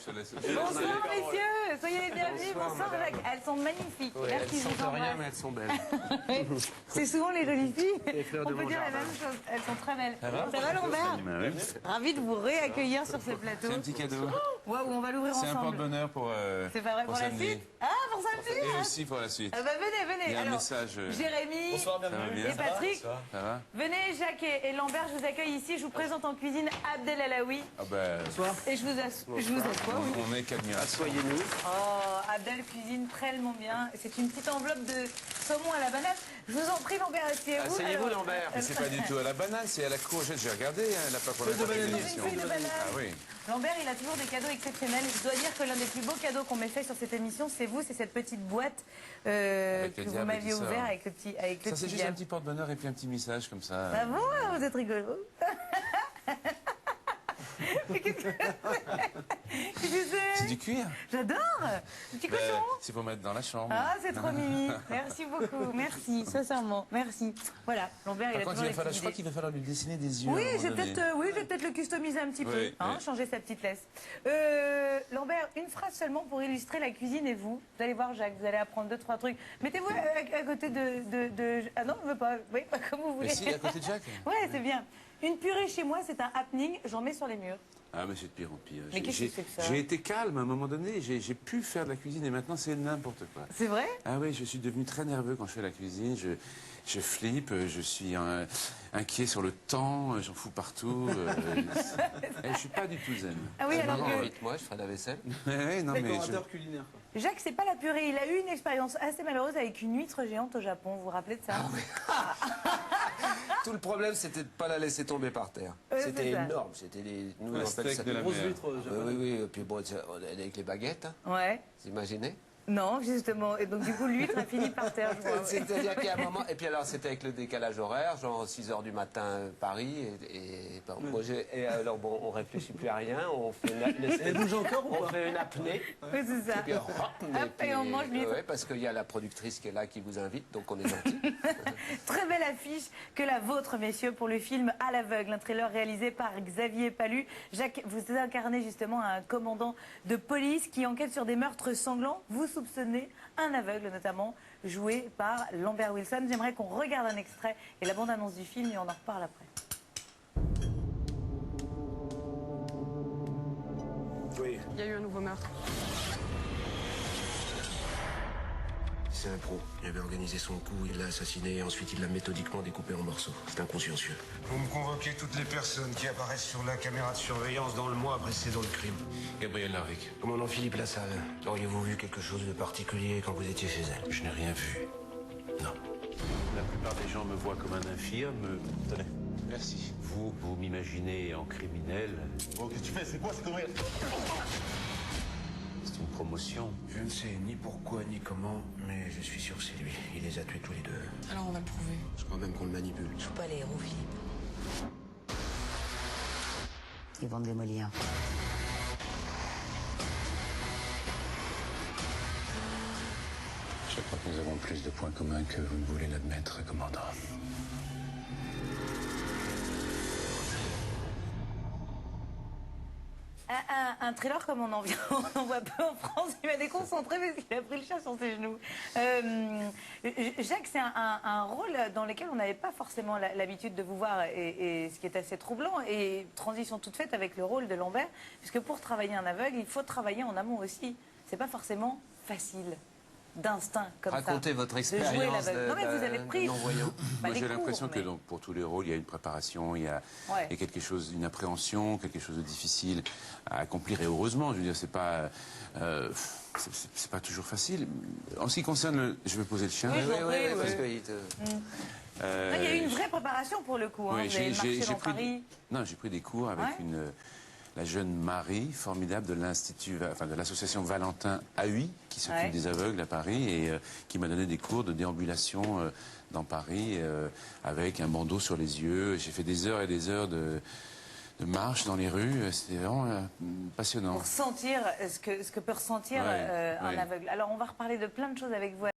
je te laisse. Bonsoir messieurs, soyez les bienvenus. Bonsoir Jacques. Elles sont magnifiques. Ouais, Merci, elles je vous sentent rien, embrasse. mais elles sont belles. C'est souvent les jolies filles. Les fleurs de On peut mon dire la jardin. même chose. Elles sont très belles. Ça va Lambert? Oui. Ravi de vous réaccueillir sur ce plateau. C'est un petit cadeau. Waouh, on va l'ouvrir C'est un ensemble. porte-bonheur pour. C'est pas vrai pour la samedi. suite? Ah, pour samedi Et hein. aussi pour la suite. Ah bah venez, venez. Il y a un Alors, message. Jérémy Ça va bien. et Patrick. Ça va Venez, Jacques et Lambert, je vous accueille ici. Je vous présente en cuisine Abdel Alaoui. Ah ben. Et je vous assois, oui. On est qu'admiration. Soyez-nous. Oh, Abdel cuisine tellement bien. C'est une petite enveloppe de saumon à la banane. Je vous en prie, Lambert, asseyez-vous. Asseyez-vous, Alors, Lambert. Mais c'est pas du tout à la banane, c'est à la courgette. J'ai regardé, hein, elle n'a pas pour la Une feuille de banane. Ah oui. Lambert, il a toujours des cadeaux exceptionnels. Je dois dire que l'un des plus beaux cadeaux qu'on m'ait fait sur cette émission, c'est vous, c'est cette petite boîte Avec que le vous diable m'aviez et tout ça. ouvert avec le petit Ça, c'est juste un diable. petit porte-bonheur et puis un petit message comme ça. Ah bon, vous êtes rigolo. Qu'est-ce que c'est C'est du cuir. J'adore. Petit cochon. C'est pour mettre dans la chambre. Ah, c'est trop mimi. Merci beaucoup. Merci, sincèrement. Merci. Voilà, Lambert, il Par a contre, toujours des je crois petites qu'il idées. va falloir lui dessiner des yeux. Oui, à un je vais moment donné. peut-être le customiser un petit peu, Oui, hein, oui. changer sa petite laisse. Lambert, une phrase seulement pour illustrer la cuisine et vous. Vous allez voir, Jacques, vous allez apprendre 2-3 trucs. Mettez-vous à côté de... Ah non, je veux pas. Oui, comme vous voulez. Mais si, à côté de Jacques. Ouais, c'est bien. Une purée chez moi, c'est un happening. J'en mets sur les murs. Ah, mais c'est de pire en pire. Mais qu'est-ce que c'est que ça? J'ai été calme à un moment donné, j'ai pu faire de la cuisine et maintenant c'est n'importe quoi. C'est vrai? Ah oui, je suis devenu très nerveux quand je fais la cuisine, je flippe, je suis inquiet sur le temps, j'en fous partout. Je suis pas du tout zen. Ah oui, alors que... Invite-moi, je ferai la vaisselle. Ouais, non, mais Décorateur culinaire. Quoi. Jacques, c'est pas la purée. Il a eu une expérience assez malheureuse avec une huître géante au Japon. Vous vous rappelez de ça? Tout le problème, c'était de ne pas la laisser tomber par terre. Ouais, C'était c'est ça. énorme. C'était des... Nous, Un on appelle steak ça de la des... mer. Grosse huître japonaise. Oui, oui, et puis bon, avec les baguettes, hein, Ouais. vous imaginez? Non, justement. Et donc, du coup, l'huître a fini par terre, je crois. Ouais. C'est-à-dire qu'il y a un moment... Et puis alors, c'était avec le décalage horaire, genre 6 h du matin, Paris, bon, et alors, bon, on réfléchit plus à rien, on fait Elle bouge encore ou on pas? fait une apnée. Oui, c'est ça. Et puis, hop, et on mange l'huître. ouais, parce qu'il y a la productrice qui est là, qui vous invite, donc on est gentil. Très belle affiche que la vôtre, messieurs, pour le film À l'aveugle, un thriller réalisé par Xavier Palu. Jacques, vous incarnez justement un commandant de police qui enquête sur des meurtres sanglants. Vous soupçonnez un aveugle, notamment, joué par Lambert Wilson. J'aimerais qu'on regarde un extrait et la bande-annonce du film et on en reparle après. Oui. Il y a eu un nouveau meurtre. C'est un pro. Il avait organisé son coup, il l'a assassiné et ensuite il l'a méthodiquement découpé en morceaux. C'est inconsciencieux. Vous me convoquez toutes les personnes qui apparaissent sur la caméra de surveillance dans le mois précédent le crime. Gabriel Larvic, Commandant Philippe Lassalle, auriez-vous vu quelque chose de particulier quand vous étiez chez elle? je n'ai rien vu. Non. La plupart des gens me voient comme un infirme. Tenez, merci. Vous m'imaginez en criminel. Bon, qu'est-ce que tu fais? C'est quoi ces conneries? C'est une promotion. Je ne sais ni pourquoi ni comment, mais je suis sûr que c'est lui. Il les a tués tous les deux. Alors on va le prouver. Je crois même qu'on le manipule. Joue pas les héros, Philippe. Ils vont te démolir. Je crois que nous avons plus de points communs que vous ne voulez l'admettre, commandant. Un thriller comme on en voit peu en France. Il m'a déconcentré parce qu'il a pris le chat sur ses genoux. Jacques, c'est un rôle dans lequel on n'avait pas forcément l'habitude de vous voir, et ce qui est assez troublant. Et transition toute faite avec le rôle de Lambert, puisque pour travailler un aveugle, il faut travailler en amont aussi. C'est pas forcément facile. D'instinct comme Racontez ça. votre de jouer expérience l'aveugle. Non mais vous avez pris. non-voyant. Bah, Moi, des j'ai cours, l'impression que mais- donc, pour tous les rôles, il y a une préparation, il y a quelque chose, une appréhension, quelque chose de difficile à accomplir. Et heureusement, je veux dire, c'est pas toujours facile. En ce qui concerne je vais poser le chien. Oui, je vous en prie, parce oui. que il te... Non, il y a eu une vraie préparation pour le coup. Hein. Oui, Vous avez marché dans pris, Paris. non, j'ai pris des cours avec Ouais. la jeune Marie, formidable de l'Institut, enfin de l'association Valentin AUI, qui s'occupe Ouais. des aveugles à Paris et qui m'a donné des cours de déambulation dans Paris avec un bandeau sur les yeux. J'ai fait des heures et des heures de marche dans les rues. C'était vraiment passionnant. Pour sentir ce que peut ressentir Ouais, un ouais. aveugle. Alors on va reparler de plein de choses avec vous.